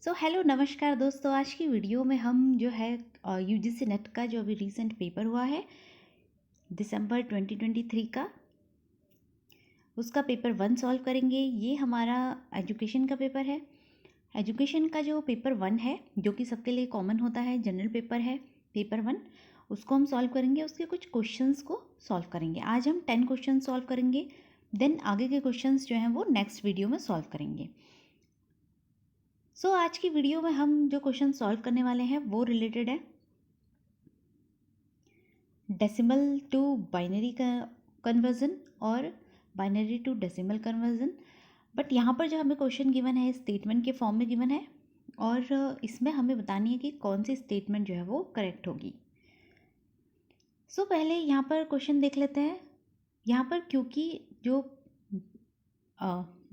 Hello नमस्कार दोस्तों। आज की वीडियो में हम जो है यूजीसी नेट का जो अभी रिसेंट पेपर हुआ है दिसंबर 2023 का, उसका पेपर 1 सॉल्व करेंगे। ये हमारा एजुकेशन का पेपर है। एजुकेशन का जो पेपर 1 है, जो कि सबके लिए कॉमन होता है, जनरल पेपर है पेपर 1, उसको हम सॉल्व करेंगे। उसके कुछ क्वेश्चंस को सॉल्व करेंगे। आज हम 10 क्वेश्चन सॉल्व करेंगे। देन आगे के क्वेश्चंस जो हैं वो नेक्स्ट वीडियो में सॉल्व करेंगे। आज की वीडियो में हम जो क्वेश्चन सॉल्व करने वाले हैं वो रिलेटेड है डेसिमल टू बाइनरी का कन्वर्जन और binary to decimal conversion. But यहाँ पर जो हमें क्वेश्चन गिवन है स्टेटमेंट के फॉर्म में गिवन है और इसमें हमें बतानी है कि कौन सी स्टेटमेंट जो है वो करेक्ट होगी। पहले यहाँ पर क्वेश्चन देख लेते हैं। यहाँ पर क्योंकि जो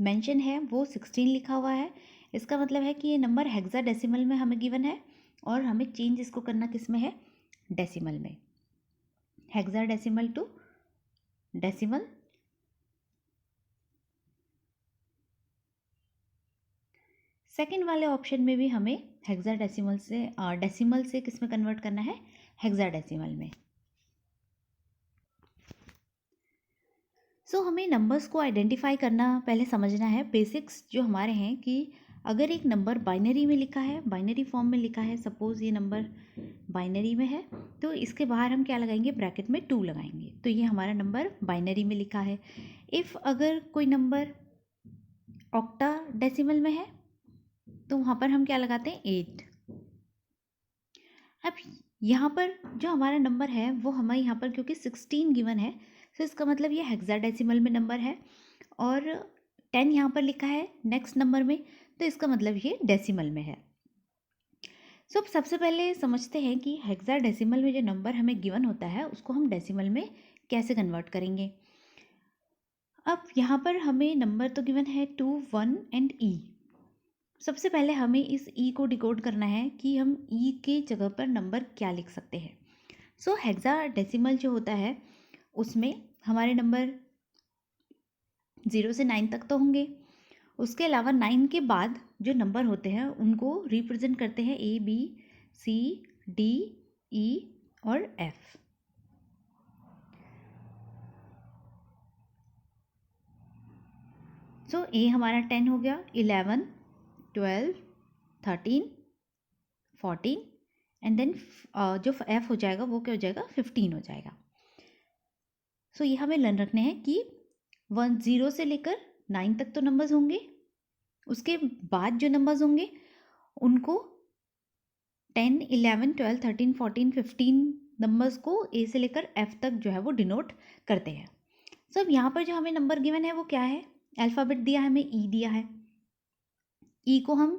मेंशन है वो 16 लिखा हुआ है, इसका मतलब है कि ये नंबर हेक्साडेसिमल में हमें गिवन है और हमें चेंज इसको करना किस में है, डेसिमल में। Hexadecimal to decimal. सेकंड वाले ऑप्शन में भी हमें हेक्साडेसिमल से डेसिमल से किस में कन्वर्ट करना है, हेक्साडेसिमल में। हमें नंबर्स को आइडेंटिफाई करना पहले समझना है। बेसिक्स जो हमारे हैं कि अगर एक नंबर बाइनरी में लिखा है, बाइनरी फॉर्म में लिखा है, सपोज़ ये नंबर बाइनरी में है, तो इसके बाहर हम क्या लगाएंगे, ब्रैकेट में 2 लगाएंगे, तो ये हमारा नंबर बाइनरी में लिखा है। इफ़ अगर कोई नंबर ऑक्टा डेसिमल में है तो वहाँ पर हम क्या लगाते हैं, 8। अब यहाँ पर जो हमारा नंबर है वो हमें यहाँ पर क्योंकि 16 गिवन है, तो इसका मतलब ये हेक्साडेसिमल में नंबर है और 10 यहाँ पर लिखा है नेक्स्ट नंबर में, तो इसका मतलब ये डेसिमल में है। अब सबसे पहले समझते हैं कि हेक्साडेसिमल में जो नंबर हमें गिवन होता है उसको हम डेसिमल में कैसे कन्वर्ट करेंगे। अब यहाँ पर हमें नंबर तो गिवन है 2, 1 एंड ई। सबसे पहले हमें इस ई को डिकोड करना है कि हम ई के जगह पर नंबर क्या लिख सकते हैं। हेक्साडेसिमल जो होता है उसमें हमारे नंबर 0 से 9 तक तो होंगे, उसके अलावा 9 के बाद जो नंबर होते हैं उनको रिप्रेजेंट करते हैं A, B, C, D, E और F। A हमारा 10 हो गया, 11, 12, 13, 14 एंड देन जो F हो जाएगा वो क्या हो जाएगा, 15 हो जाएगा। ये हमें लर्न रखने हैं कि 0 से लेकर 9 तक तो नंबर्स होंगे, उसके बाद जो नंबर्स होंगे उनको 10, 11, 12, 13, 14, 15 नंबर्स को ए से लेकर एफ तक जो है वो डिनोट करते हैं। अब यहाँ पर जो हमें नंबर गिवन है वो क्या है, अल्फ़ाबेट दिया है, हमें ई दिया है। ई को हम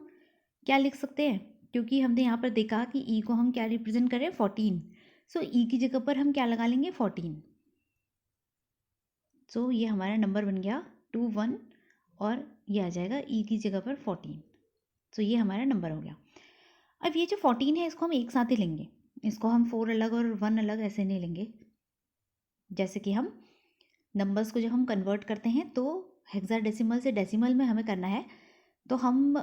क्या लिख सकते हैं, क्योंकि हमने यहाँ पर देखा कि ई को हम क्या रिप्रेजेंट करें, 14। ई की जगह पर हम क्या लगा लेंगे, 14। ये हमारा नंबर बन गया 2, 1 और ये आ जाएगा ई की जगह पर 14। ये हमारा नंबर हो गया। अब ये जो 14 है इसको हम एक साथ ही लेंगे, इसको हम 4 अलग और 1 अलग ऐसे नहीं लेंगे। जैसे कि हम नंबर्स को जब हम कन्वर्ट करते हैं तो हेक्साडेसिमल से डेसिमल में हमें करना है, तो हम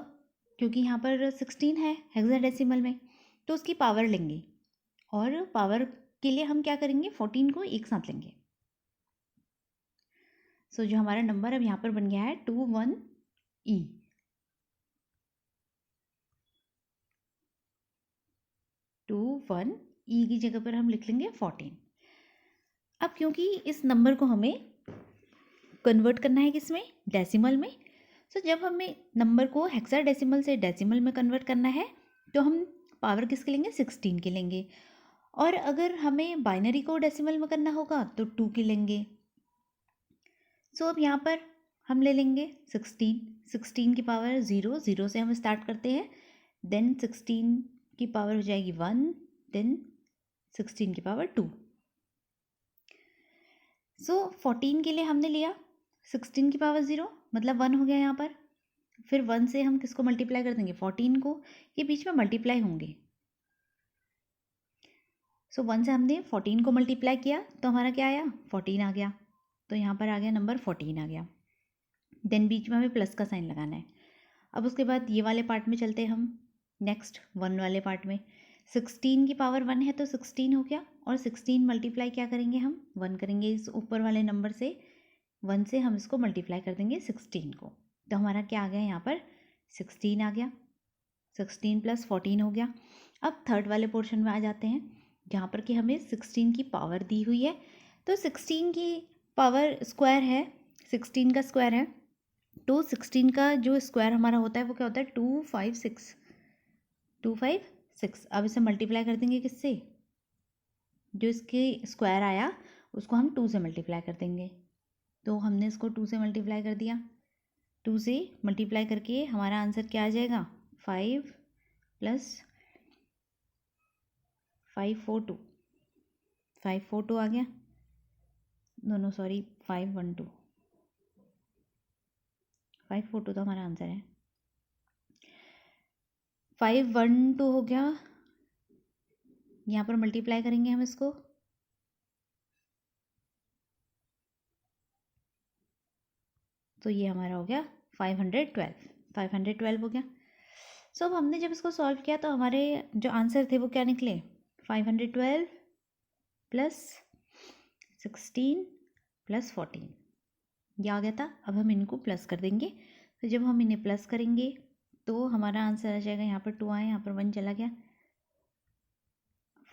क्योंकि यहाँ पर 16 है हेक्साडेसिमल में तो उसकी पावर लेंगे और पावर के लिए हम क्या करेंगे, 14 को एक साथ लेंगे। जो हमारा नंबर अब यहाँ पर बन गया है 2, 1 ई। 2, 1 ई की जगह पर हम लिख लेंगे 14। अब क्योंकि इस नंबर को हमें कन्वर्ट करना है किसमें, डेसिमल में, जब हमें नंबर को हेक्साडेसिमल से डेसिमल में कन्वर्ट करना है तो हम पावर किसके लेंगे, 16 के लेंगे। और अगर हमें बाइनरी को डेसिमल में करना होगा तो 2 के लेंगे। अब यहाँ पर हम ले लेंगे 16 की पावर 0, 0 से हम स्टार्ट करते हैं, देन 16 की पावर हो जाएगी 1, देन 16 की पावर 2। 14 के लिए हमने लिया 16 की पावर 0, मतलब 1 हो गया यहाँ पर। फिर 1 से हम किसको मल्टीप्लाई कर देंगे, 14 को, ये बीच में मल्टीप्लाई होंगे। 1 से हमने 14 को मल्टीप्लाई किया तो हमारा क्या आया, 14 आ गया, तो यहाँ पर आ गया नंबर 14 आ गया। देन बीच में हमें प्लस का साइन लगाना है। अब उसके बाद ये वाले पार्ट में चलते हैं हम, नेक्स्ट 1 वाले पार्ट में। 16 की पावर 1 है तो 16 हो गया, और 16 मल्टीप्लाई क्या करेंगे हम, 1 करेंगे इस ऊपर वाले नंबर से, 1 से हम इसको मल्टीप्लाई कर देंगे 16 को। तो हमारा क्या आ गया यहाँ पर, 16 आ गया। 16 + 14 हो गया। अब थर्ड वाले पोर्शन में आ जाते हैं, जहाँ पर कि हमें 16 की पावर दी हुई है। तो 16 की पावर स्क्वायर है, 16 का स्क्वायर है, तो 16 का जो स्क्वायर हमारा होता है वो क्या होता है, 256। 256। अब इसे मल्टीप्लाई कर देंगे किससे, जो इसके स्क्वायर आया उसको हम 2 से मल्टीप्लाई कर देंगे। तो हमने इसको 2 से मल्टीप्लाई कर दिया। 2 से मल्टीप्लाई करके हमारा आंसर क्या आ जाएगा, 5 + 542। 542 आ गया, नो सॉरी 512। 542 तो हमारा आंसर है। 512 हो गया, यहाँ पर मल्टीप्लाई करेंगे हम इसको, तो ये हमारा हो गया 512। 512 हो गया। सो अब हमने जब इसको सॉल्व किया तो हमारे जो आंसर थे वो क्या निकले, 512 + 16 + 14, ये आ गया था। अब हम इनको प्लस कर देंगे, तो जब हम इन्हें प्लस करेंगे तो हमारा आंसर आ जाएगा, यहाँ पर 2 आए, यहाँ पर 1 चला गया,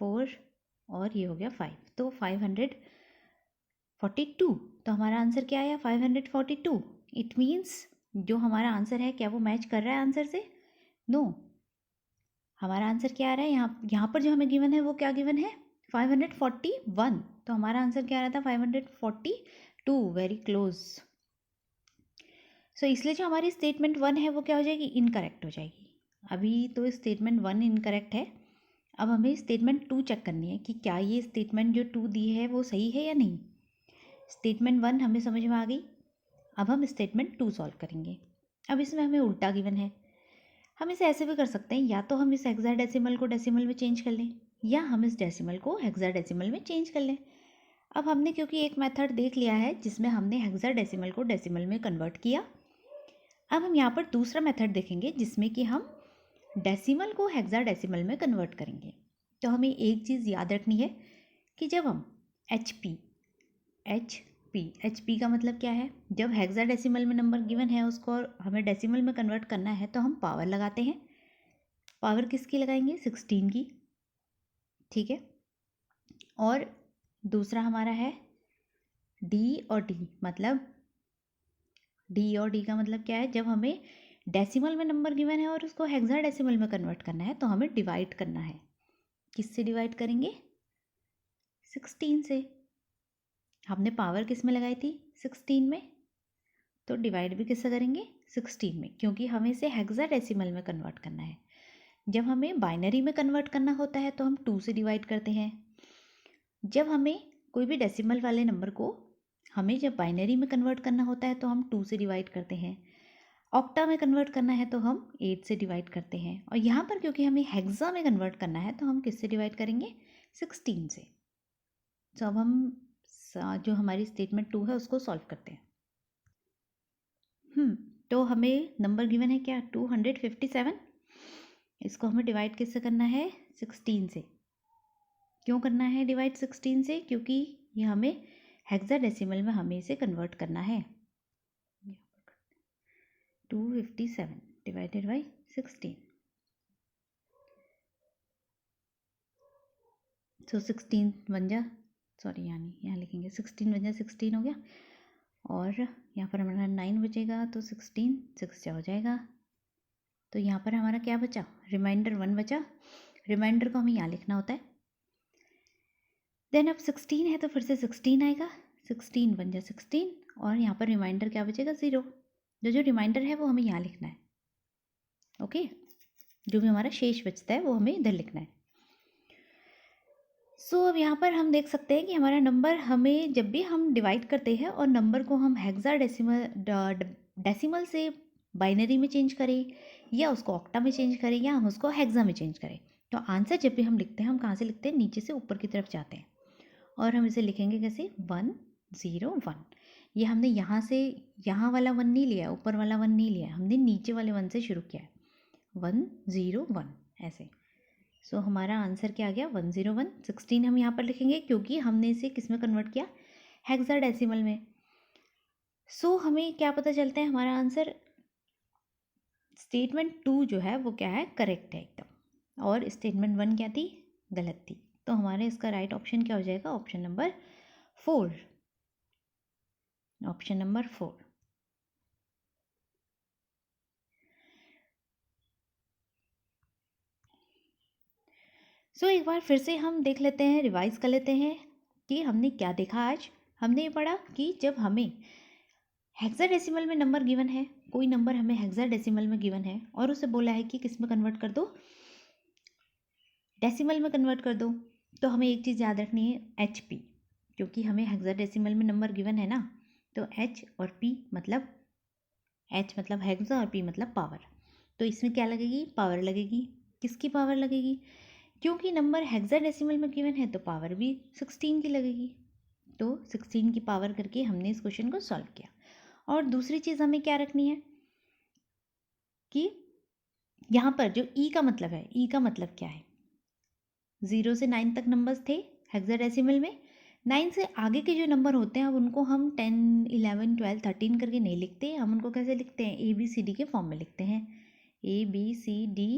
4 और ये हो गया 5, तो 542। तो हमारा आंसर क्या आया, 542। इट मीन्स जो हमारा आंसर है क्या वो मैच कर रहा है आंसर से, नो। हमारा आंसर क्या आ रहा है, यहाँ पर जो हमें गिवन है वो क्या गिवन है, 541। तो हमारा आंसर क्या आ रहा था, 542, वेरी क्लोज। सो इसलिए जो हमारी स्टेटमेंट 1 है वो क्या हो जाएगी, इनकरेक्ट हो जाएगी। अभी तो स्टेटमेंट 1 इनकरेक्ट है, अब हमें स्टेटमेंट 2 चेक करनी है कि क्या ये स्टेटमेंट जो 2 दी है वो सही है या नहीं। स्टेटमेंट 1 हमें समझ में आ गई, अब हम स्टेटमेंट 2 सॉल्व करेंगे। अब इसमें हमें उल्टा गिवन है, हम इसे ऐसे भी कर सकते हैं, या तो हम इस हेक्साडेसिमल को डेसिमल में चेंज कर लें, या हम इस डेसिमल को हेक्साडेसिमल में चेंज कर लें। अब हमने क्योंकि एक मेथड देख लिया है जिसमें हमने हेक्साडेसिमल को डेसिमल में कन्वर्ट किया, अब हम यहाँ पर दूसरा मेथड देखेंगे जिसमें कि हम डेसिमल को हेक्साडेसिमल में कन्वर्ट करेंगे। तो हमें एक चीज़ याद रखनी है कि जब हम एच पी का मतलब क्या है, जब हेक्साडेसिमल में नंबर गिवन है उसको हमें डेसिमल में कन्वर्ट करना है तो हम पावर लगाते हैं। पावर किसकी लगाएंगे, 16 की, ठीक है। और दूसरा हमारा है डी और डी, मतलब डी और डी का मतलब क्या है, जब हमें डेसिमल में नंबर गिवन है और उसको हेक्साडेसिमल में कन्वर्ट करना है तो हमें डिवाइड करना है। किससे डिवाइड करेंगे, 16 से। हमने पावर किस में लगाई थी, 16 में, तो डिवाइड भी किससे करेंगे, 16 में, क्योंकि हमें इसे हेक्साडेसिमल में कन्वर्ट करना है। जब हमें बाइनरी में कन्वर्ट करना होता है तो हम 2 से डिवाइड करते हैं। जब हमें कोई भी डेसिमल वाले नंबर को हमें जब बाइनरी में कन्वर्ट करना होता है तो हम 2 से डिवाइड करते हैं। ऑक्टा में कन्वर्ट करना है तो हम 8 से डिवाइड करते हैं, और यहाँ पर क्योंकि हमें हेक्सा में कन्वर्ट करना है तो हम किससे डिवाइड करेंगे, 16 से। तो अब हम जो हमारी स्टेटमेंट 2 है उसको सॉल्व करते हैं। तो हमें नंबर गिवन है क्या, 257। इसको हमें डिवाइड किससे करना है, 16 से। क्यों करना है डिवाइड 16 से, क्योंकि ये हमें हेक्साडेसिमल में हमें इसे कन्वर्ट करना है। 257 डिवाइडेड बाई 16, तो 16 बन जा, सॉरी यहाँ लिखेंगे 16 बन जा, 16 हो गया, और यहाँ पर हमारा 9 बचेगा तो 16 6 हो जाएगा। तो यहाँ पर हमारा क्या बचा, रिमाइंडर 1 बचा। रिमाइंडर को हमें यहाँ लिखना होता है। देन अब 16 है तो फिर से 16 आएगा, 16 बन जा 16, और यहाँ पर रिमाइंडर क्या बचेगा, 0। जो रिमाइंडर है वो हमें यहाँ लिखना है, ओके। जो भी हमारा शेष बचता है वो हमें इधर लिखना है। सो अब यहाँ पर हम देख सकते हैं कि हमारा नंबर, हमें जब भी हम डिवाइड करते हैं और नंबर को हम डेसिमल से बाइनरी में चेंज करें, या उसको ऑक्टा में चेंज करें, या हम उसको हेक्सा में चेंज करें, तो आंसर जब भी हम लिखते हैं हम कहाँ से लिखते हैं, नीचे से ऊपर की तरफ जाते हैं, और हम इसे लिखेंगे कैसे, 1 0 1। ये हमने यहाँ से यहाँ वाला 1 नहीं लिया, ऊपर वाला 1 नहीं लिया, हमने नीचे वाले 1 से शुरू किया है, 1 0 1 ऐसे। सो हमारा आंसर क्या आ गया 101। 16 हम यहाँ पर लिखेंगे क्योंकि हमने इसे किस में कन्वर्ट किया, हेक्साडेसिमल में। सो हमें क्या पता चलता है, हमारा आंसर स्टेटमेंट 2 जो है वो क्या है, करेक्ट है एकदम, और स्टेटमेंट 1 क्या थी, गलत थी। तो हमारे इसका राइट ऑप्शन क्या हो जाएगा, ऑप्शन नंबर 4, ऑप्शन नंबर 4। सो एक बार फिर से हम देख लेते हैं, रिवाइज कर लेते हैं कि हमने क्या देखा आज। हमने ये पढ़ा कि जब हमें हेक्साडेसिमल में नंबर गिवन है, कोई नंबर हमें हेक्साडेसिमल में गिवन है और उसे बोला है कि किस में कन्वर्ट कर दो, डेसिमल में कन्वर्ट कर दो, तो हमें एक चीज़ याद रखनी है, एच पी, क्योंकि हमें हेक्साडेसिमल में नंबर गिवन है ना, तो एच और पी मतलब, एच मतलब हेक्सा और पी मतलब पावर, तो इसमें क्या लगेगी, पावर लगेगी। किसकी पावर लगेगी, क्योंकि नंबर हेक्साडेसिमल में गिवन है तो पावर भी 16 की लगेगी। तो 16 की पावर करके हमने इस क्वेश्चन को सॉल्व किया। और दूसरी चीज़ हमें क्या रखनी है कि यहाँ पर जो ई का मतलब है, ई का मतलब क्या है, 0 से 9 तक नंबर्स थे हेक्साडेसिमल में, 9 से आगे के जो नंबर होते हैं अब उनको हम 10 11 12 13 करके नहीं लिखते, हम उनको कैसे लिखते हैं, ए बी सी डी के फॉर्म में लिखते हैं, A B C D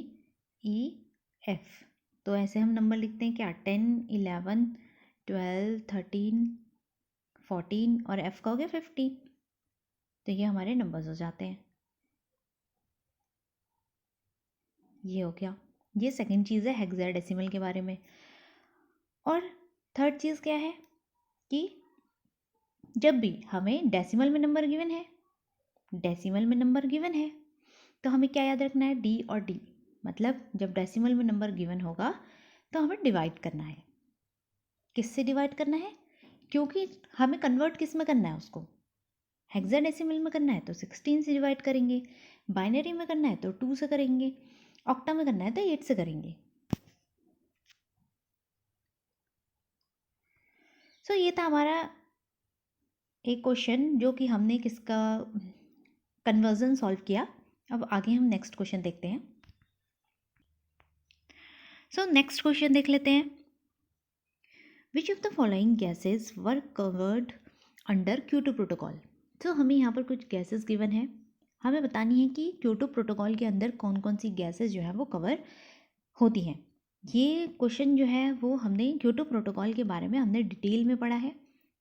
E F. तो ऐसे हम नंबर लिखते हैं क्या, 10 11 12 13 14 और एफ का हो गया 50। तो ये हमारे नंबर्स हो जाते हैं, ये हो गया। ये सेकंड चीज़ है हेक्साडेसिमल के बारे में। और थर्ड चीज़ क्या है कि जब भी हमें डेसिमल में नंबर गिवन है, डेसिमल में नंबर गिवन है तो हमें क्या याद रखना है, डी और डी, मतलब जब डेसिमल में नंबर गिवन होगा तो हमें डिवाइड करना है। किससे डिवाइड करना है, क्योंकि हमें कन्वर्ट किस में करना है, उसको हेक्साडेसिमल में करना है तो 16 से डिवाइड करेंगे, बाइनरी में करना है तो 2 से करेंगे, ऑक्टा में करना है तो 8 से करेंगे। सो ये था हमारा एक क्वेश्चन जो कि हमने किसका कन्वर्जन सॉल्व किया। अब आगे हम नेक्स्ट क्वेश्चन देखते हैं। सो नेक्स्ट क्वेश्चन देख लेते हैं, which of the following gases were covered under Kyoto protocol. तो हमें यहाँ पर कुछ गैसेस गिवन है, हमें बतानी है कि क्योटो प्रोटोकॉल के अंदर कौन कौन सी गैसेस जो है वो कवर होती हैं। ये क्वेश्चन जो है वो हमने क्योटो प्रोटोकॉल के बारे में हमने डिटेल में पढ़ा है,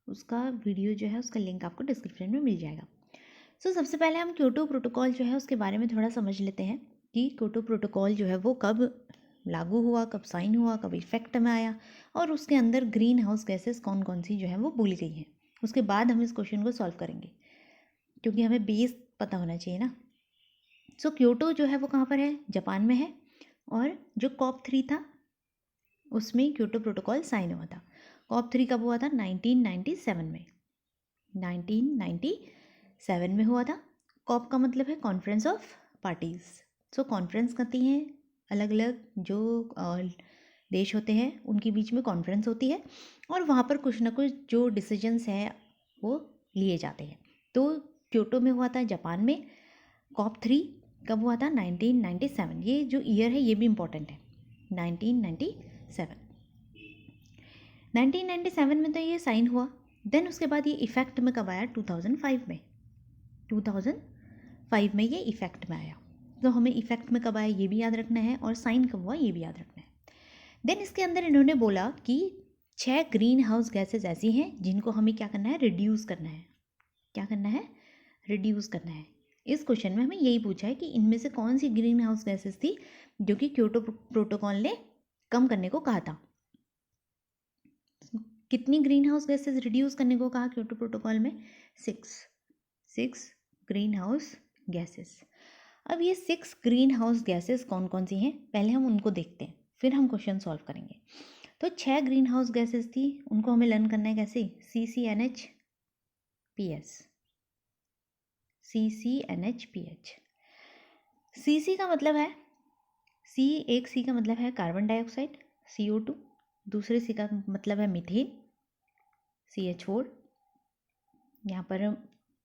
उसका वीडियो जो है उसका लिंक आपको डिस्क्रिप्शन में मिल जाएगा। सो सबसे पहले हम क्योटो प्रोटोकॉल जो है उसके बारे में थोड़ा समझ लेते हैं कि क्योटो प्रोटोकॉल जो है वो कब लागू हुआ, कब साइन हुआ, कब इफेक्ट में आया, और उसके अंदर ग्रीन हाउस गैसेस कौन कौन सी जो है वो बोली गई हैं। उसके बाद हम इस क्वेश्चन को सॉल्व करेंगे, क्योंकि हमें बेस पता होना चाहिए ना। सो क्योटो जो है वो कहाँ पर है, जापान में है, और जो कॉप 3 था उसमें क्योटो प्रोटोकॉल साइन हुआ था। कॉप 3 कब हुआ था, 1997 में, 1997 में हुआ था। कॉप का मतलब है conference of parties. So conference करती हैं अलग अलग जो देश होते हैं, उनके बीच में कॉन्फ्रेंस होती है और वहाँ पर कुछ ना कुछ जो डिसीजंस हैं वो लिए जाते हैं। तो क्योटो में हुआ था जापान में, कॉप 3 कब हुआ था, 1997। ये जो ईयर है ये भी इम्पोर्टेंट है, 1997। 1997 में तो ये साइन हुआ। देन उसके बाद ये इफ़ेक्ट में कब आया, 2005 में, 2005 में ये इफ़ेक्ट में आया। तो हमें इफ़ेक्ट में कब आया ये भी याद रखना है, और साइन कब हुआ ये भी याद रखना है। देन इसके अंदर इन्होंने बोला कि 6 ग्रीन हाउस गैसेज ऐसी हैं जिनको हमें क्या करना है, रिड्यूस करना है। क्या करना है, रिड्यूस करना है। इस क्वेश्चन में हमें यही पूछा है कि इनमें से कौन सी ग्रीन हाउस गैसेज थी जो कि क्योटो प्रोटोकॉल ने कम करने को कहा था। कितनी ग्रीन हाउस गैसेज रिड्यूस करने को कहा क्योटो प्रोटोकॉल में, 6 ग्रीन हाउस गैसेस। अब ये 6 ग्रीन हाउस गैसेस कौन कौन सी हैं, पहले हम उनको देखते हैं, फिर हम क्वेश्चन सॉल्व करेंगे। तो 6 ग्रीन हाउस गैसेस थी, उनको हमें लर्न करना है कैसे, CCNHPS, CCNHPH। CC का मतलब है, एक C का मतलब है कार्बन डाइऑक्साइड, CO2। दूसरे C का मतलब है मीथेन, CH4। यहाँ पर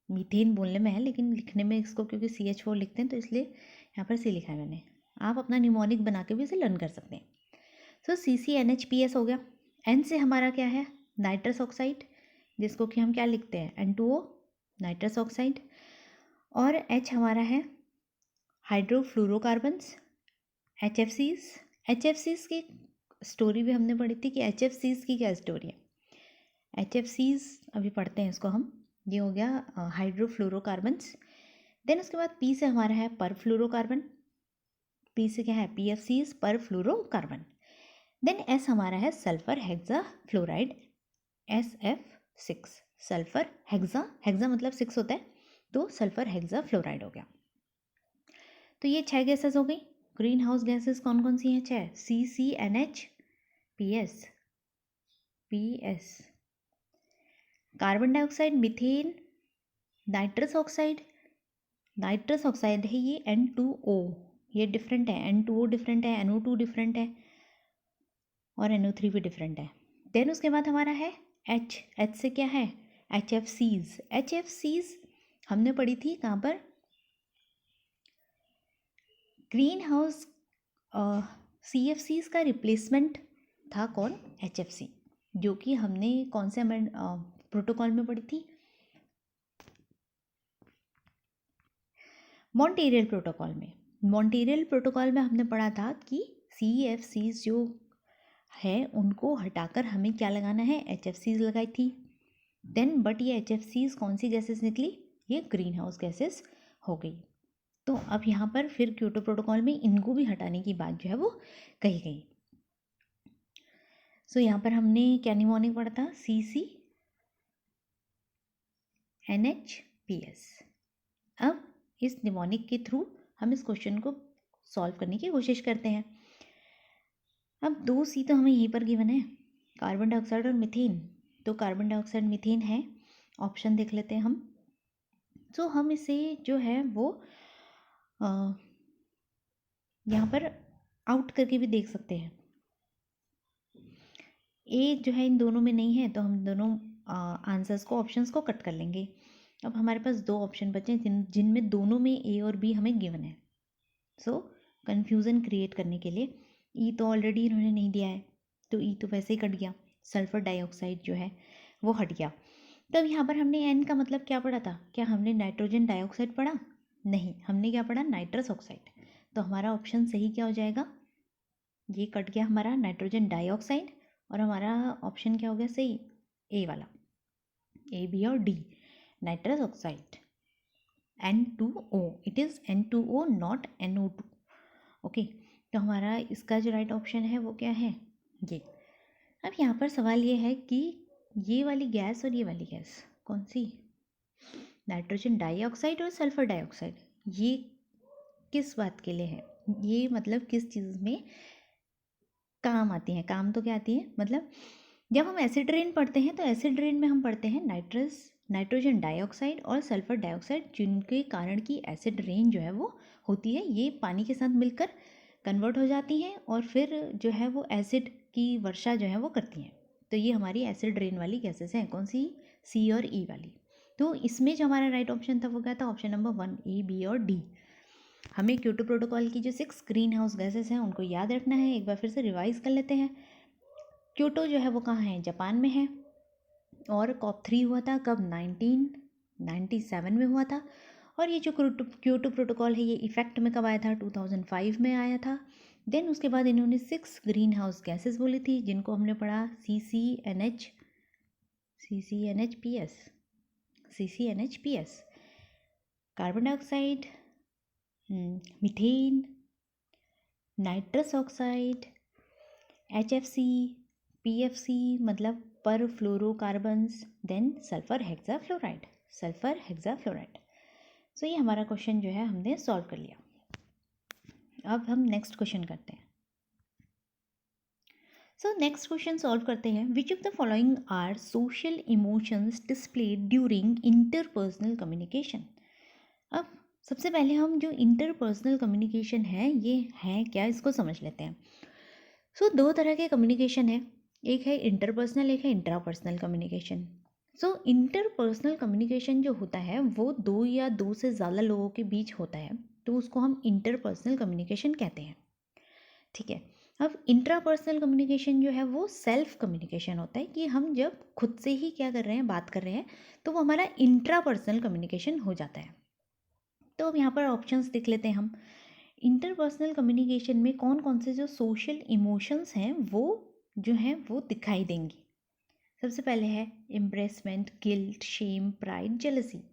मीथेन बोलने में है लेकिन लिखने में इसको क्योंकि CH4 लिखते हैं तो इसलिए यहाँ पर C लिखा है मैंने। आप अपना न्यूमोनिक बना के भी इसे लर्न कर सकते हैं। सो CCNHPS हो गया। N से हमारा क्या है, नाइट्रस ऑक्साइड, जिसको कि हम क्या लिखते हैं, N2O नाइट्रस ऑक्साइड। और H हमारा है हाइड्रोफ्लोरोकार्बन्स, HFCs। HFCs की स्टोरी भी हमने पढ़ी थी कि HFCs की क्या स्टोरी है। HFCs अभी पढ़ते हैं इसको हम। ये हो गया हाइड्रोफ्लोरोकार्बन्स। देन उसके बाद P से हमारा है परफ्लोरोकार्बन। P से क्या है, PFCs परफ्लोरोकार्बन। देन S हमारा है sulphur hexa fluoride, SF6। Sulphur hexa मतलब 6 होता है, तो सल्फर हेक्सा फ्लोराइड हो गया। तो ये 6 गैसेस हो गई। ग्रीन हाउस गैसेस कौन कौन सी हैं, 6, CCNHPS, PS, carbon dioxide, methane, nitrous oxide. Nitrous oxide है ये N2O, ये डिफरेंट है, N2O डिफरेंट है, NO2 डिफरेंट है और NO3 भी डिफरेंट है। देन उसके बाद हमारा है H से क्या है, HFCs हमने पढ़ी थी कहाँ पर, ग्रीन हाउस CFCs का रिप्लेसमेंट था कौन, HFC, जो कि हमने कौन से प्रोटोकॉल में पढ़ी थी, मॉन्ट्रियल प्रोटोकॉल में। मॉन्ट्रियल प्रोटोकॉल में हमने पढ़ा था कि CFCs जो है उनको हटाकर हमें क्या लगाना है, HFCs लगाई थी। देन बट ये HFCs कौन सी गैसेस निकली, ये ग्रीन हाउस गैसेस हो गई। तो अब यहाँ पर फिर क्योटो प्रोटोकॉल में इनको भी हटाने की बात जो है वो कही गई। सो यहाँ पर हमने क्या निमोनिक पढ़ा था, CCNHPS। अब इस निमोनिक के थ्रू हम इस क्वेश्चन को सॉल्व करने की कोशिश करते हैं। अब 2C तो हमें यहीं पर गिवन है, कार्बन डाइऑक्साइड और मीथेन। तो कार्बन डाइऑक्साइड मीथेन है, ऑप्शन देख लेते हैं हम। तो हम इसे जो है वो यहाँ पर आउट करके भी देख सकते हैं। ए जो है इन दोनों में नहीं है तो हम दोनों आंसर्स को, ऑप्शंस को कट कर लेंगे। अब हमारे पास 2 ऑप्शन बचे हैं जिनमें दोनों में ए और बी हमें गिवन है। सो कन्फ्यूज़न क्रिएट करने के लिए, ई तो ऑलरेडी इन्होंने नहीं दिया है तो ई तो वैसे ही कट गया, सल्फर डाइऑक्साइड जो है वो हट गया। तब यहाँ पर हमने एन का मतलब क्या पढ़ा था, क्या हमने नाइट्रोजन डाइऑक्साइड पढ़ा, नहीं, हमने क्या पढ़ा, नाइट्रस ऑक्साइड। तो हमारा ऑप्शन सही क्या हो जाएगा, ये कट गया हमारा नाइट्रोजन डाइऑक्साइड और हमारा ऑप्शन क्या हो गया सही, ए वाला, ए बी और D, nitrous oxide N2O, it is N2O not NO2। Okay, तो हमारा इसका जो राइट ऑप्शन है वो क्या है, ये। अब यहाँ पर सवाल ये है कि ये वाली गैस और ये वाली गैस कौन सी, नाइट्रोजन डाइऑक्साइड और सल्फर डाइऑक्साइड, ये किस बात के लिए है, ये मतलब किस चीज़ में काम आती हैं, काम तो क्या आती है, मतलब जब हम एसिड रेन पढ़ते हैं तो एसिड रेन में हम पढ़ते हैं नाइट्रोजन डाइऑक्साइड और सल्फर डाइऑक्साइड, जिनके कारण की एसिड रेन जो है वो होती है, ये पानी के साथ मिलकर कन्वर्ट हो जाती हैं और फिर जो है वो एसिड की वर्षा जो है वो करती हैं। तो ये हमारी एसिड रेन वाली गैसेस हैं, कौन सी, सी और ई वाली। तो इसमें जो हमारा राइट ऑप्शन था वो क्या था, ऑप्शन नंबर 1, ए बी और डी। हमें क्योटो प्रोटोकॉल की जो 6 ग्रीन हाउस गैसेस हैं उनको याद रखना है, एक बार फिर से रिवाइज कर लेते हैं। क्योटो जो है वो कहाँ है, जापान में है, और COP3 हुआ था कब, 1997 में हुआ था। और ये जो क्योटो प्रोटोकॉल है ये इफेक्ट में कब आया था, 2005 में आया था। देन उसके बाद इन्होंने 6 ग्रीन हाउस गैसेस बोली थी जिनको हमने पढ़ा, CCNHPS, carbon dioxide, methane, nitrous oxide, HFC, PFC मतलब पर फ्लोरोकार्बन्स, देन सल्फर हेक्साफ्लोराइड, सो ये हमारा क्वेश्चन जो है हमने सॉल्व कर लिया। अब हम नेक्स्ट क्वेश्चन करते हैं। सो नेक्स्ट क्वेश्चन सॉल्व करते हैं, which of the following are social emotions displayed during interpersonal communication. अब सबसे पहले हम जो इंटरपर्सनल कम्युनिकेशन है ये है क्या, इसको समझ लेते हैं। सो 2 तरह के कम्युनिकेशन है, एक है इंटरपर्सनल, एक है इंट्रापर्सनल कम्युनिकेशन। सो इंटरपर्सनल कम्युनिकेशन जो होता है वो दो या दो से ज़्यादा लोगों के बीच होता है, तो उसको हम इंटरपर्सनल कम्युनिकेशन कहते हैं। ठीक है। अब इंट्रापर्सनल कम्युनिकेशन जो है वो सेल्फ कम्युनिकेशन होता है कि हम जब खुद से ही क्या कर रहे हैं, बात कर रहे हैं, तो वो हमारा इंट्रापर्सनल कम्युनिकेशन हो जाता है। तो अब यहाँ पर ऑप्शंस देख लेते हैं हम। इंटरपर्सनल कम्युनिकेशन में कौन कौन से जो सोशल इमोशंस हैं वो जो हैं वो दिखाई देंगी। सबसे पहले है एम्ब्रेसमेंट, गिल्ट, शेम, प्राइड, जेलसी।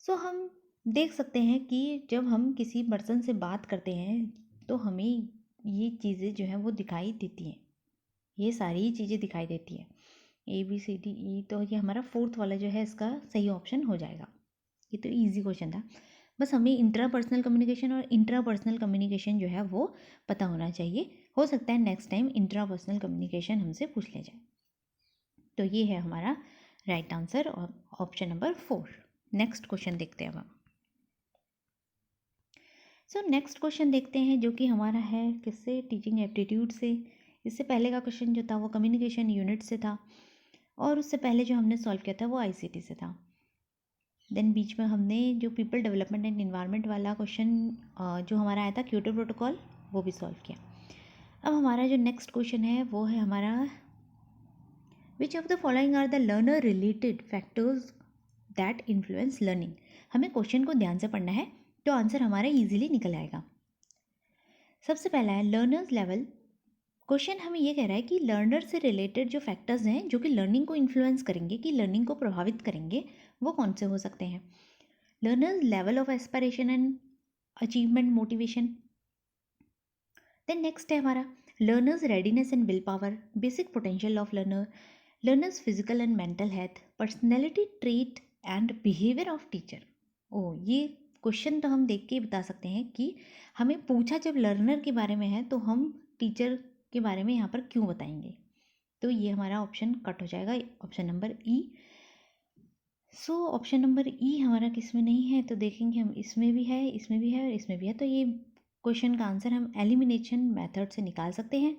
सो हम देख सकते हैं कि जब हम किसी पर्सन से बात करते हैं तो हमें ये चीज़ें जो हैं वो दिखाई देती हैं, ये सारी चीज़ें दिखाई देती हैं। ABCDE, तो ये हमारा फोर्थ वाला जो है इसका सही ऑप्शन हो जाएगा। ये तो इजी क्वेश्चन था, बस हमें इंट्रापर्सनल कम्युनिकेशन और इंट्रापर्सनल कम्युनिकेशन जो है वो पता होना चाहिए। हो सकता है नेक्स्ट टाइम इंट्रापर्सनल कम्युनिकेशन हमसे पूछ ले जाए। तो ये है हमारा राइट आंसर और ऑप्शन नंबर 4। नेक्स्ट क्वेश्चन देखते हैं अब हम। सो नेक्स्ट क्वेश्चन देखते हैं जो कि हमारा है किससे, टीचिंग एप्टीट्यूड से। इससे पहले का क्वेश्चन जो था वो कम्युनिकेशन यूनिट से था, और उससे पहले जो हमने सॉल्व किया था वो ICT से था। देन बीच में हमने जो पीपल डेवलपमेंट एंड इन्वायरमेंट वाला क्वेश्चन जो हमारा आया था क्योटो प्रोटोकॉल, वो भी सॉल्व किया। अब हमारा जो नेक्स्ट क्वेश्चन है वो है हमारा which of the following are the learner related factors that influence learning. हमें क्वेश्चन को ध्यान से पढ़ना है तो आंसर हमारा इजीली निकल आएगा। सबसे पहला है लर्नर्स लेवल। क्वेश्चन हमें ये कह रहा है कि लर्नर से रिलेटेड जो फैक्टर्स हैं जो कि लर्निंग को इन्फ्लुएंस करेंगे, कि लर्निंग को प्रभावित करेंगे, वो कौन से हो सकते हैं। Learners level of aspiration and achievement motivation. Then next है हमारा learners readiness and will power, basic potential of learner, learners physical and mental health, personality trait and behaviour of teacher. ओ, ये क्वेश्चन तो हम देख के ही बता सकते हैं कि हमें पूछा जब लर्नर के बारे में है तो हम टीचर के बारे में यहाँ पर क्यों बताएंगे। तो ये हमारा ऑप्शन कट हो जाएगा, ऑप्शन नंबर ई। सो ऑप्शन नंबर ई हमारा किस में नहीं है, तो देखेंगे हम इसमें भी है, इसमें भी है और इसमें भी है। तो ये क्वेश्चन का आंसर हम एलिमिनेशन मेथड से निकाल सकते हैं।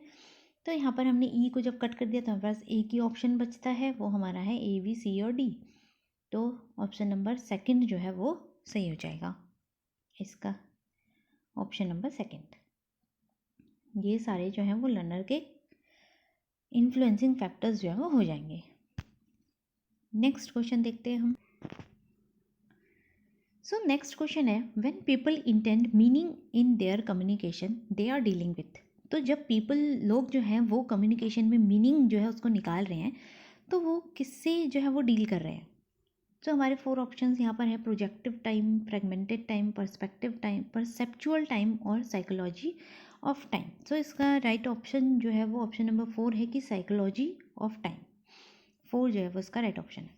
तो यहाँ पर हमने ई को जब कट कर दिया तो हमारे पास एक ही ऑप्शन बचता है, वो हमारा है A, B, C और D। तो ऑप्शन नंबर सेकंड जो है वो सही हो जाएगा, इसका ऑप्शन नंबर सेकंड। ये सारे जो हैं वो लर्नर के इन्फ्लुएंसिंग फैक्टर्स जो है वो हो जाएंगे। नेक्स्ट क्वेश्चन देखते हैं हम। सो नेक्स्ट क्वेश्चन है when people intend meaning in their communication they are dealing with. तो जब पीपल, लोग जो हैं वो कम्युनिकेशन में मीनिंग जो है उसको निकाल रहे हैं तो वो किससे जो है वो डील कर रहे हैं। तो हमारे 4 ऑप्शंस यहाँ पर है projective time, fragmented time, perspective time, perceptual time और साइकोलॉजी ऑफ टाइम। सो इसका राइट ऑप्शन जो है वो ऑप्शन नंबर 4 है कि साइकोलॉजी ऑफ टाइम। 4 जो है वो इसका राइट ऑप्शन है।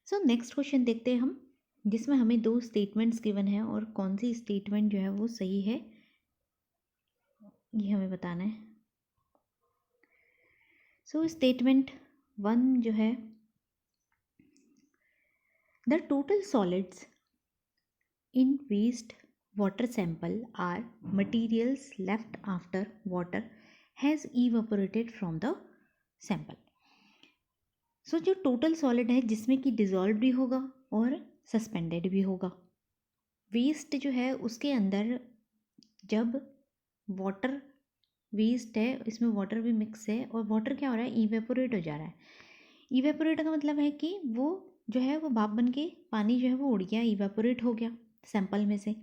सो नेक्स्ट क्वेश्चन देखते हैं हम, जिसमें हमें 2 स्टेटमेंट्स गिवन है और कौन सी स्टेटमेंट जो है वो सही है ये हमें बताना है। सो स्टेटमेंट 1 जो है the total solids in waste water sample are materials left after water has evaporated from the sample। सो जो टोटल सॉलिड है जिसमें कि डिजॉल्व भी होगा और सस्पेंडेड भी होगा। वेस्ट जो है उसके अंदर जब वाटर वेस्ट है, इसमें वाटर भी मिक्स है और वाटर क्या हो रहा है, इवेपोरेट हो जा रहा है। इवेपोरेट का मतलब है कि वो जो है वो भाप बन के पानी जो है वो उड़ गया, इवेपोरेट हो गया सैंपल में से।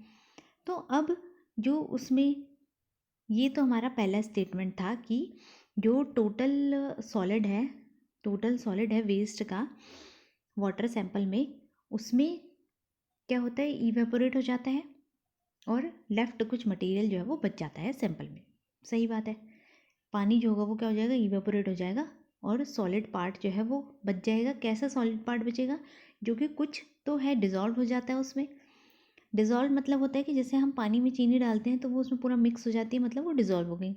तो अब जो उसमें, ये तो हमारा पहला स्टेटमेंट था कि जो टोटल सॉलिड है वेस्ट का वाटर सैंपल में, उसमें क्या होता है, इवेपोरेट हो जाता है और लेफ्ट कुछ मटेरियल जो है वो बच जाता है सैंपल में। सही बात है, पानी जो होगा वो क्या हो जाएगा, इवेपोरेट हो जाएगा और सॉलिड पार्ट जो है वो बच जाएगा। कैसा सॉलिड पार्ट बचेगा, जो कि कुछ तो है डिज़ोल्व हो जाता है उसमें। डिज़ोल्व मतलब होता है कि जैसे हम पानी में चीनी डालते हैं तो वो उसमें पूरा मिक्स हो जाती है, मतलब वो डिज़ोल्व हो गई।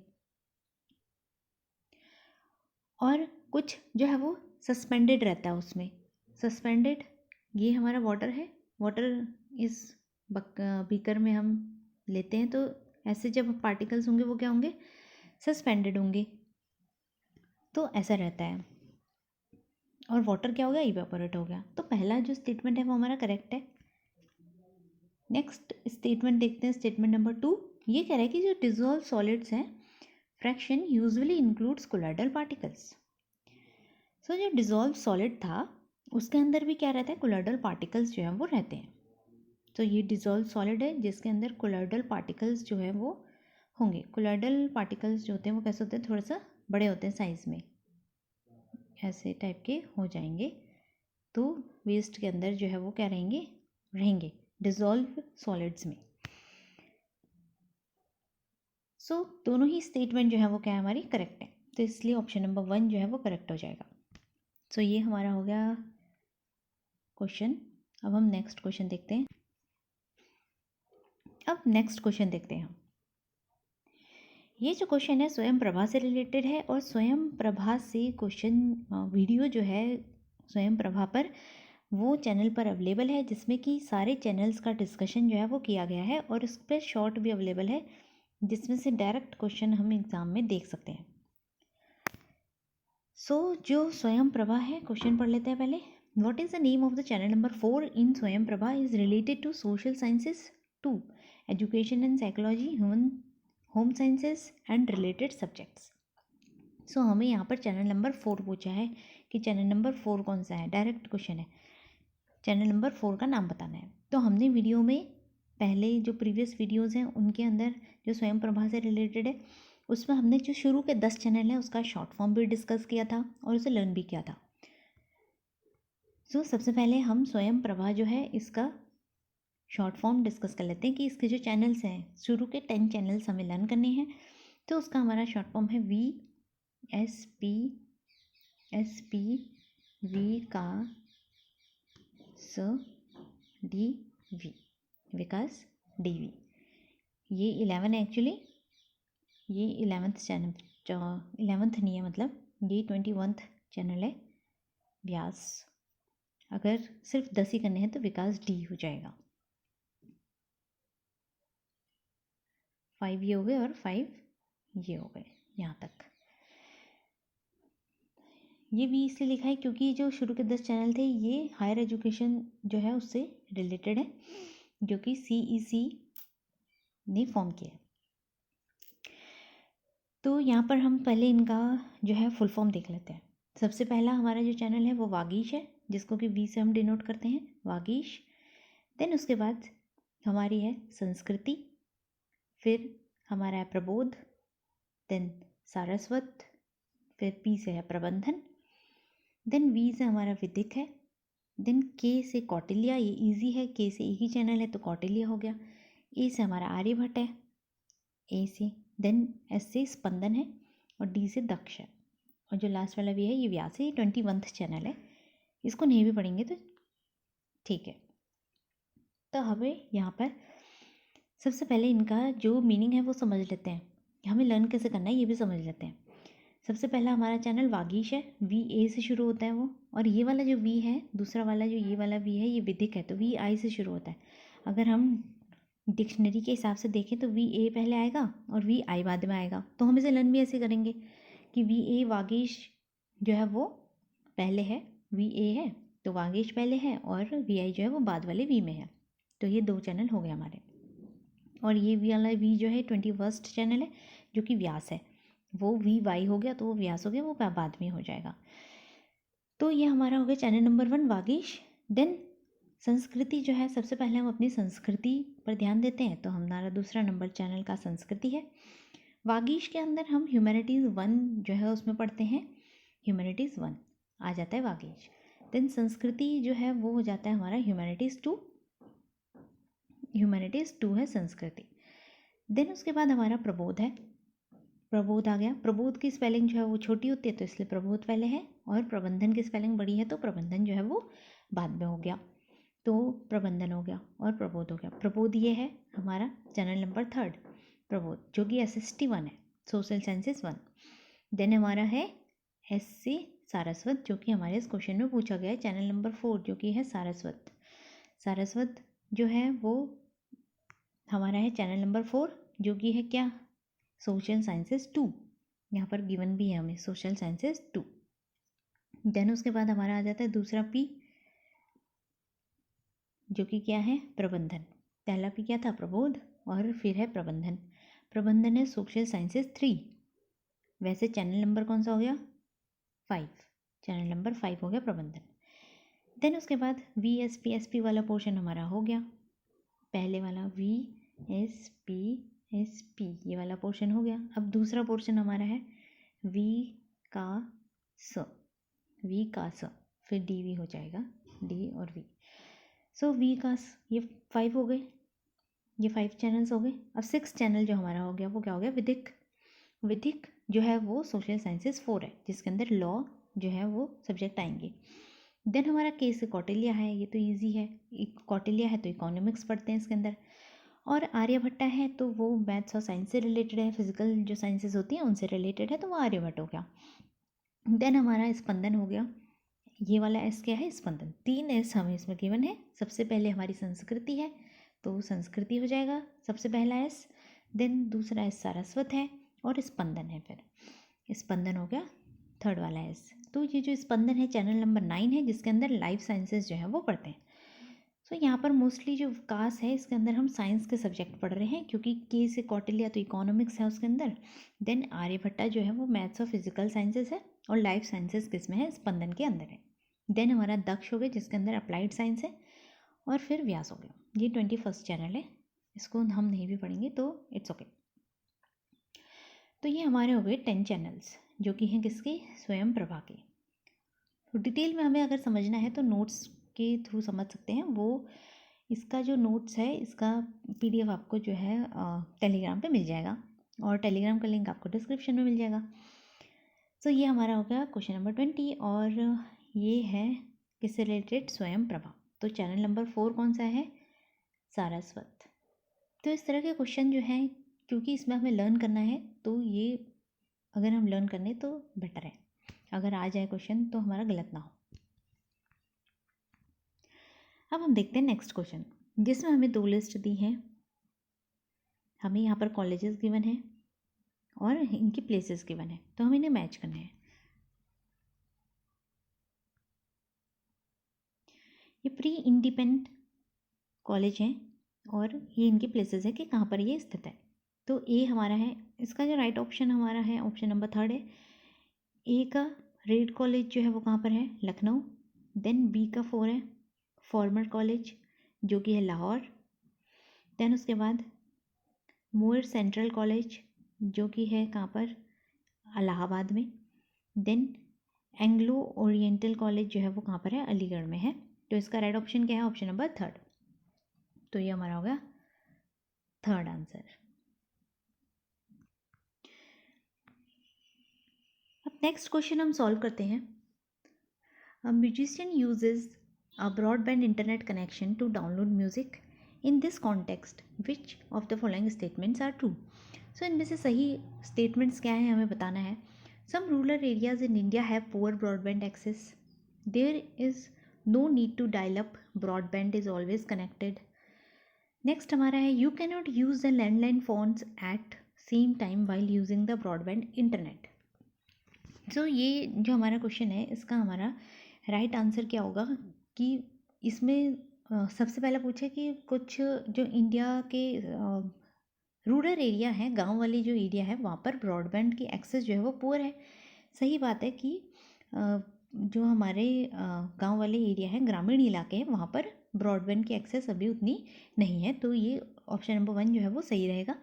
और कुछ जो है वो सस्पेंडेड रहता है उसमें। सस्पेंडेड, ये हमारा वाटर है। वाटर इस बीकर में हम लेते हैं तो ऐसे जब पार्टिकल्स होंगे वो क्या होंगे, सस्पेंडेड होंगे। तो ऐसा रहता है। और वाटर क्या हो गया, इवेपोरेट हो गया। तो पहला जो स्टेटमेंट है वो हमारा करेक्ट है। नेक्स्ट स्टेटमेंट देखते हैं, स्टेटमेंट नंबर 2। ये कह रहा है कि जो डिजॉल्व सॉलिड्स हैं fraction usually includes colloidal particles. So जो डिजॉल्व सॉलिड था उसके अंदर भी क्या रहता है, कोलाइडल पार्टिकल्स जो हैं वो रहते हैं। तो ये डिजॉल्व सॉलिड है जिसके अंदर कोलाइडल पार्टिकल्स जो है वो होंगे। कोलाइडल पार्टिकल्स जो होते हैं वो कैसे होते हैं, थोड़ा सा बड़े होते हैं साइज़ में, ऐसे टाइप के हो जाएंगे। तो वेस्ट के अंदर जो है वो क्या रहेंगे, रहेंगे डिजॉल्व सॉलिड्स में। सो दोनों ही स्टेटमेंट जो है वो क्या है, हमारी करेक्ट है। तो इसलिए ऑप्शन नंबर 1 जो है वो करेक्ट हो जाएगा। सो ये हमारा हो गया क्वेश्चन। अब हम नेक्स्ट क्वेश्चन देखते हैं। अब नेक्स्ट क्वेश्चन देखते हैं हम। ये जो क्वेश्चन है स्वयं प्रभा से रिलेटेड है और स्वयं प्रभा से क्वेश्चन वीडियो जो है स्वयं प्रभा पर वो चैनल पर अवेलेबल है, जिसमें कि सारे चैनल्स का डिस्कशन जो है वो किया गया है और उस पर शॉर्ट भी अवेलेबल है जिसमें से डायरेक्ट क्वेश्चन हम एग्ज़ाम में देख सकते हैं। सो जो स्वयं प्रभा है, क्वेश्चन पढ़ लेते हैं पहले। What is the name of the channel number 4 in Swayam Prabha is related to social sciences 2, education and psychology, human home sciences and related subjects. So हमें यहाँ पर चैनल नंबर 4 पूछा है कि चैनल नंबर 4 कौन सा है। डायरेक्ट क्वेश्चन है, चैनल नंबर 4 का नाम बताना है। तो हमने वीडियो में पहले जो प्रीवियस वीडियोस हैं उनके अंदर जो स्वयं प्रभा से रिलेटेड है उसमें हमने जो शुरू के 10 चैनल हैं उसका शॉर्ट फॉर्म भी डिस्कस किया था और उसे लर्न भी किया था। सो सबसे पहले हम स्वयं प्रभा जो है इसका शॉर्ट फॉर्म डिस्कस कर लेते हैं कि इसके जो चैनल्स हैं, शुरू के 10 चैनल्स हमें लर्न करने हैं। तो उसका हमारा शॉर्ट फॉर्म है VSP विकास DV। ये 11 है एक्चुअली, ये 11th चैनल, 11th नहीं है, मतलब ये 21th चैनल है व्यास। अगर सिर्फ 10 ही करने हैं तो विकास D हो जाएगा। 5 ये हो गए और 5 ये हो गए यहाँ तक। ये भी इसलिए लिखा है क्योंकि जो शुरू के 10 चैनल थे ये हायर एजुकेशन जो है उससे रिलेटेड है, जो कि CEC ने फॉर्म किया है। तो यहाँ पर हम पहले इनका जो है फुल फॉर्म देख लेते हैं। सबसे पहला हमारा जो चैनल है वो वागीश है, जिसको कि V से हम डिनोट करते हैं, वागीश। देन उसके बाद हमारी है संस्कृति, फिर हमारा है प्रबोध, देन सारस्वत, फिर P से है प्रबंधन, देन V से हमारा विदिक है, देन K से कौटिल्य, ये इजी है, K से एक ही चैनल है तो कौटिल्य हो गया। A से हमारा आर्यभट्ट है, A से, देन S से स्पंदन है और D से दक्ष है, और जो लास्ट वाला भी है ये व्यास है। ये 21th चैनल है, इसको नहीं भी पढ़ेंगे तो ठीक है। तो हमें यहाँ पर सबसे पहले इनका जो मीनिंग है वो समझ लेते हैं, हमें लर्न कैसे करना है ये भी समझ लेते हैं। सबसे पहला हमारा चैनल वागीश है, VA से शुरू होता है वो, और ये वाला जो V है, दूसरा वाला जो ये वाला V है ये विदिक है, तो VI से शुरू होता है। अगर हम डिक्शनरी के हिसाब से देखें तो VA पहले आएगा और VI बाद में आएगा। तो हम इसे लर्न भी ऐसे करेंगे कि VA वागीश जो है वो पहले है, VA है तो वागीश पहले है, और VI जो है वो बाद वाले V में है। तो ये 2 चैनल हो गए हमारे। और ये वाला V जो है 21st चैनल है, जो कि व्यास है, वो VY हो गया तो वो व्यास हो गया, वो बाद में हो जाएगा। तो ये हमारा हो गया चैनल नंबर 1 वागीश। देन संस्कृति जो है, सबसे पहले हम अपनी संस्कृति पर ध्यान देते हैं, तो हमारा दूसरा नंबर चैनल का संस्कृति है। वागीश के अंदर हम ह्यूमैनिटीज़ 1 जो है उसमें पढ़ते हैं, ह्यूमैनिटीज़ 1 आ जाता है वागीश। देन संस्कृति जो है वो हो जाता है हमारा ह्यूमैनिटीज़ 2, ह्यूमैनिटीज़ 2 है संस्कृति। देन उसके बाद हमारा प्रबोध है, प्रबोध आ गया। प्रबोध की स्पेलिंग जो है वो छोटी होती है तो इसलिए प्रबोध पहले है, और प्रबंधन की स्पेलिंग बड़ी है तो प्रबंधन जो है वो बाद में हो गया, तो प्रबंधन हो गया और प्रबोध हो गया। प्रबोध ये है हमारा चैनल नंबर 3 प्रबोध, जो कि SST 1 है, सोशल साइंसेस 1। देन हमारा है SC सारस्वत, जो कि हमारे इस क्वेश्चन में पूछा गया है, चैनल नंबर 4 जो कि है सारस्वत। सारस्वत जो है वो हमारा है चैनल नंबर 4, जो कि है क्या, सोशल साइंसेस 2। यहाँ पर गिवन भी है हमें सोशल साइंसेज 2। देन उसके बाद हमारा आ जाता है दूसरा P, जो कि क्या है, प्रबंधन। पहला P क्या था, प्रबोध, और फिर है प्रबंधन। प्रबंधन है सोशल साइंसेज 3। वैसे चैनल नंबर कौन सा हो गया, 5। चैनल नंबर 5 हो गया प्रबंधन। देन उसके बाद VSP वाला पोर्शन हमारा हो गया, पहले वाला VSP ये वाला पोर्शन हो गया। अब दूसरा पोर्शन हमारा है विकास, फिर DV हो जाएगा, D और V। सो विकास, ये 5 हो गए, ये 5 चैनल्स हो गए। अब 6 चैनल जो हमारा हो गया वो क्या हो गया, विधिक। विधिक जो है वो सोशल साइंसेज 4 है, जिसके अंदर लॉ जो है वो सब्जेक्ट आएंगे। देन हमारा K से कौटिल्य है, ये तो इजी है, कौटिल्य है तो इकोनॉमिक्स पढ़ते हैं इसके अंदर। और आर्यभट्टा है तो वो मैथ्स और साइंस से रिलेटेड है, फिजिकल जो साइंसेज होती हैं उनसे रिलेटेड है, तो वो आर्यभट्ट हो गया। देन हमारा स्पंदन हो गया, ये वाला S क्या है, स्पंदन। 3 S हमें इसमें गिवन है। सबसे पहले हमारी संस्कृति है तो संस्कृति हो जाएगा सबसे पहला S। देन दूसरा S सारस्वत है और स्पंदन है, फिर स्पंदन हो गया थर्ड वाला S। तो ये जो स्पंदन है चैनल नंबर 9 है, जिसके अंदर लाइफ साइंसेज जो है वो पढ़ते हैं। सो यहाँ पर मोस्टली जो विकास है इसके अंदर हम साइंस के सब्जेक्ट पढ़ रहे हैं, क्योंकि K से कौटिल्य तो इकोनॉमिक्स है उसके अंदर। देन आर्यभट्टा जो है वो मैथ्स और फिजिकल साइंसेज है, और लाइफ साइंसेज किस में है, स्पंदन के अंदर है। देन हमारा दक्ष हो गया, जिसके अंदर अप्लाइड साइंस है, और फिर व्यास हो गया। ये 21st चैनल है, इसको हम नहीं भी पढ़ेंगे तो इट्स ओके। तो ये हमारे हो गए 10 चैनल्स, जो कि हैं किसके, स्वयं प्रभा के। तो डिटेल में हमें अगर समझना है तो नोट्स के थ्रू समझ सकते हैं। वो इसका जो नोट्स है इसका PDF आपको जो है टेलीग्राम पे मिल जाएगा, और टेलीग्राम का लिंक आपको डिस्क्रिप्शन में मिल जाएगा। सो ये हमारा हो गया क्वेश्चन नंबर 20, और ये है किससे रिलेटेड, स्वयं प्रभा। तो चैनल नंबर 4 कौन सा है, सारस्वत। तो इस तरह के क्वेश्चन जो हैं, क्योंकि इसमें हमें लर्न करना है, तो ये अगर हम लर्न करने तो बेटर है, अगर आ जाए क्वेश्चन तो हमारा गलत ना हो। अब हम देखते हैं नेक्स्ट क्वेश्चन, जिसमें हमें 2 लिस्ट दी हैं। हमें यहाँ पर कॉलेजेस गिवन है और इनकी प्लेसेस गिवन है, तो हमें इन्हें मैच करना है। ये प्री इंडिपेंडेंट कॉलेज हैं, और ये इनकी प्लेसेस है कि कहाँ पर ये स्थित है। तो ए हमारा है, इसका जो राइट ऑप्शन हमारा है ऑप्शन नंबर 3 है। ए का रेड कॉलेज जो है वो कहाँ पर है, लखनऊ। देन बी का 4 है फॉर्मर कॉलेज, जो कि है लाहौर। देन उसके बाद मोर सेंट्रल कॉलेज, जो कि है कहाँ पर, इलाहाबाद में। देन एंग्लो ओरिएंटल कॉलेज जो है वो कहाँ पर है, अलीगढ़ में है। तो इसका राइट ऑप्शन क्या है, ऑप्शन नंबर 3। तो ये हमारा हो गया थर्ड आंसर। अब नेक्स्ट क्वेश्चन हम सॉल्व करते हैं। A musician uses a broadband internet connection to download music. In this context, which of the following statements are true? So इनमें से सही statements क्या हैं हमें बताना है। Some rural areas in India have poor broadband access. There is no need to dial up. Broadband is always connected. Next हमारा है You cannot use the landline phones at same time while using the broadband internet. So ये जो हमारा question है इसका हमारा right answer क्या होगा कि इसमें सबसे पहला पूछे कि कुछ जो इंडिया के रूरल एरिया है, गांव वाली जो एरिया है, वहाँ पर ब्रॉडबैंड की एक्सेस जो है वो पुअर है। सही बात है कि जो हमारे गांव वाले एरिया है, ग्रामीण इलाके हैं, वहाँ पर ब्रॉडबैंड की एक्सेस अभी उतनी नहीं है, तो ये ऑप्शन नंबर 1 जो है वो सही रहेगा।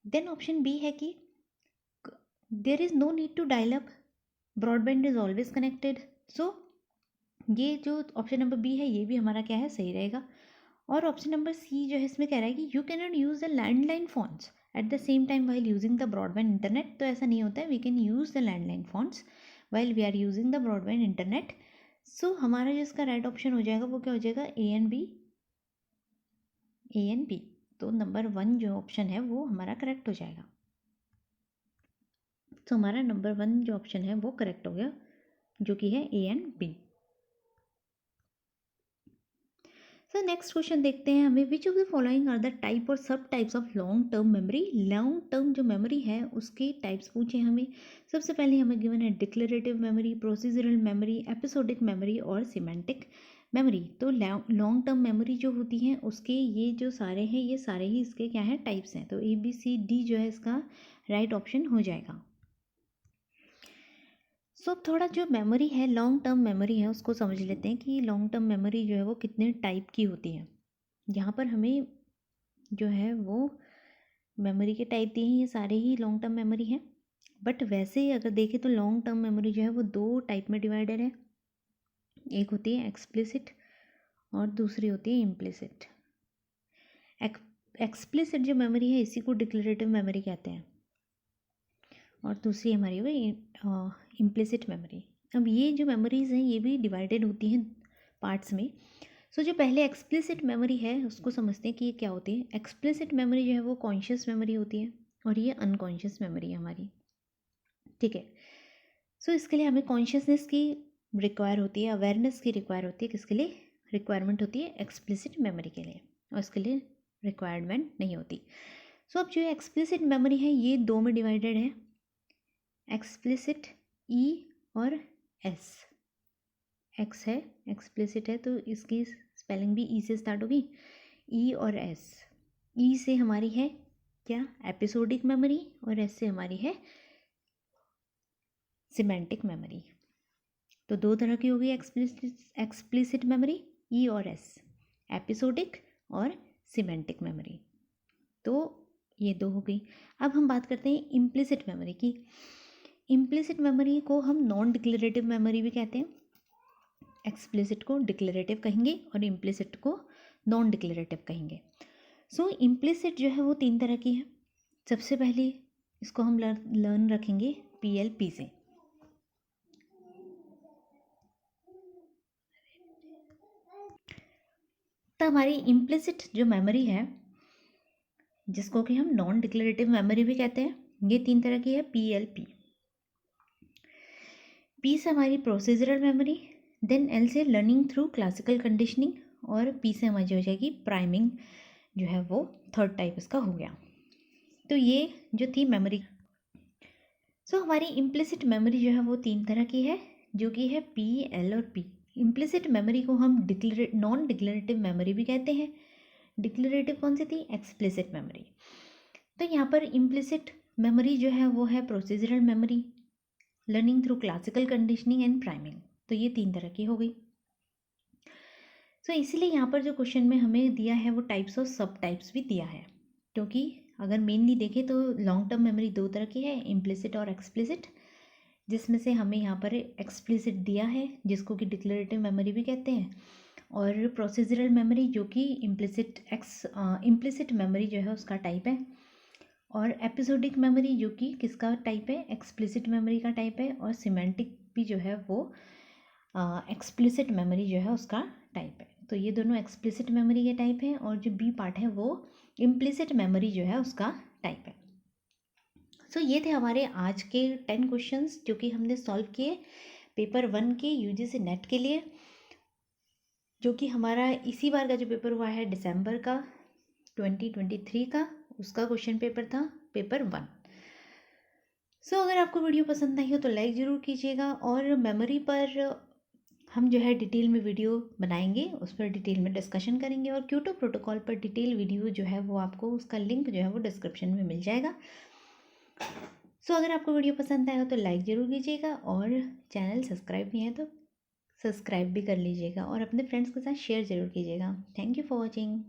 देन ऑप्शन बी है कि there is no need to dial up, broadband is always connected. So ये जो ऑप्शन नंबर बी है ये भी हमारा क्या है, सही रहेगा। और ऑप्शन नंबर सी जो है इसमें कह रहा है कि you can not use the landline phones at the same time while using the broadband internet. तो ऐसा नहीं होता है, we can use the landline phones while we are using the broadband internet. So हमारा जो इसका राइट ऑप्शन हो जाएगा वो क्या हो जाएगा, ए एंड बी। तो नंबर 1 जो ऑप्शन है वो हमारा करेक्ट हो जाएगा। तो हमारा नंबर 1 जो ऑप्शन है वो करेक्ट हो गया, जो कि है A and B. So next question देखते हैं हमें, which of the following are the type और subtypes of long term memory. Long term जो मेमोरी है उसके टाइप्स पूछे हमें। सबसे पहले हमें गिवन है declarative memory, procedural memory, episodic memory और सिमेंटिक मेमोरी। तो लॉन्ग टर्म मेमोरी जो होती है उसके ये जो सारे हैं ये सारे ही इसके क्या है टाइप्स हैं। तो ABCD जो है इसका राइट ऑप्शन हो जाएगा। सो थोड़ा जो मेमोरी है लॉन्ग टर्म मेमोरी है उसको समझ लेते हैं कि लॉन्ग टर्म मेमोरी जो है वो कितने टाइप की होती है। यहाँ पर हमें जो है वो मेमोरी के टाइप दिए हैं, ये सारे ही लॉन्ग टर्म मेमोरी हैं। बट वैसे अगर देखें तो लॉन्ग टर्म मेमोरी जो है वो दो टाइप में डिवाइडेड है। एक होती है एक्सप्लिसिट और दूसरी होती है इम्प्लिसिट। एक्सप्लिसिट जो मेमोरी है इसी को डिक्लेरेटिव मेमोरी कहते हैं और दूसरी हमारी हुई इम्प्लिसिट मेमोरी। अब ये जो मेमोरीज़ हैं ये भी डिवाइडेड होती हैं पार्ट्स में। सो जो पहले एक्सप्लिसिट मेमोरी है उसको समझते हैं कि ये क्या होती है। एक्सप्लिसिट मेमोरी जो है वो कॉन्शियस मेमोरी होती है और ये अनकॉन्शियस मेमोरी है हमारी, ठीक है। सो इसके लिए हमें कॉन्शियसनेस की रिक्वायर होती है, अवेयरनेस की रिक्वायर होती है। किसके लिए रिक्वायरमेंट होती है? एक्सप्लिसिट मेमोरी के लिए, और इसके लिए रिक्वायरमेंट नहीं होती। सो अब जो एक्सप्लिसिट मेमोरी है ये दो में डिवाइडेड है, एक्सप्लिसिट E और S। X है, एक्सप्लिसिट है तो इसकी स्पेलिंग भी E से स्टार्ट होगी, E और S। E से हमारी है क्या? एपिसोडिक मेमोरी, और S से हमारी है सिमेंटिक मेमोरी। तो दो तरह की होगी एक्सप्लिसिट मेमोरी, E और S, एपिसोडिक और सिमेंटिक मेमोरी। तो ये दो हो गई। अब हम बात करते हैं इम्प्लिसिट मेमोरी की। इम्प्लिसिट मेमोरी को हम नॉन डिक्लेरेटिव मेमोरी भी कहते हैं। एक्सप्लिसिट को डिक्लेरेटिव कहेंगे और इम्प्लिसिट को नॉन डिक्लेरेटिव कहेंगे। सो इम्प्लिसिट जो है वो तीन तरह की है। सबसे पहले इसको हम लर्न रखेंगे PLP से। तो हमारी इम्प्लिसिट जो मेमोरी है जिसको कि हम नॉन डिक्लेरेटिव मेमोरी भी कहते हैं, ये तीन तरह की है PLP। P से हमारी प्रोसीजरल मेमोरी, देन L से लर्निंग थ्रू क्लासिकल कंडीशनिंग, और P से हमारी हो जाएगी प्राइमिंग, जो है वो थर्ड टाइप इसका हो गया। तो ये जो थी मेमोरी। सो हमारी इम्प्लिसिट मेमोरी जो है वो तीन तरह की है जो कि है P, L और P। इम्प्लिसिट मेमोरी को हम नॉन डिक्लेरेटिव मेमोरी भी कहते हैं। डिक्लेरेटिव कौन सी थी? Explicit memory. तो यहाँ पर इम्प्लिसिट मेमोरी जो है वो है procedural memory, learning through classical conditioning and priming. तो ये तीन तरह की हो गई। सो इसीलिए यहाँ पर जो क्वेश्चन में हमें दिया है वो टाइप्स और सब टाइप्स भी दिया है, क्योंकि अगर मेनली देखें तो लॉन्ग टर्म मेमोरी दो तरह की है, इम्प्लिसिट और एक्सप्लिसिट, जिसमें से हमें यहाँ पर एक्सप्लिसिट दिया है जिसको कि डिक्लेरेटिव मेमोरी भी कहते हैं, और प्रोसीजरल मेमोरी जो कि इम्प्लिसिट मेमोरी जो है उसका टाइप है, और एपिसोडिक मेमोरी जो कि किसका टाइप है? एक्सप्लिसिट मेमोरी का टाइप है, और सिमेंटिक भी जो है वो एक्सप्लिसिट मेमोरी जो है उसका टाइप है। तो ये दोनों एक्सप्लिसिट मेमोरी के टाइप हैं, और जो बी पार्ट है वो इम्प्लिसिट मेमोरी जो है उसका टाइप है। सो ये थे हमारे आज के 10 क्वेश्चंस जो कि हमने सॉल्व किए पेपर 1 के UGC नेट के लिए, जो कि हमारा इसी बार का जो पेपर हुआ है दिसंबर का 2023 का, उसका क्वेश्चन पेपर था पेपर 1। सो अगर आपको वीडियो पसंद आई हो तो लाइक ज़रूर कीजिएगा, और मेमोरी पर हम जो है डिटेल में वीडियो बनाएंगे, उस पर डिटेल में डिस्कशन करेंगे, और क्योटो प्रोटोकॉल पर डिटेल वीडियो जो है वो आपको उसका लिंक जो है वो डिस्क्रिप्शन में मिल जाएगा। सो अगर आपको वीडियो पसंद आया हो तो लाइक ज़रूर कीजिएगा, और चैनल सब्सक्राइब नहीं है तो सब्सक्राइब भी कर लीजिएगा, और अपने फ्रेंड्स के साथ शेयर ज़रूर कीजिएगा। Thank you for watching.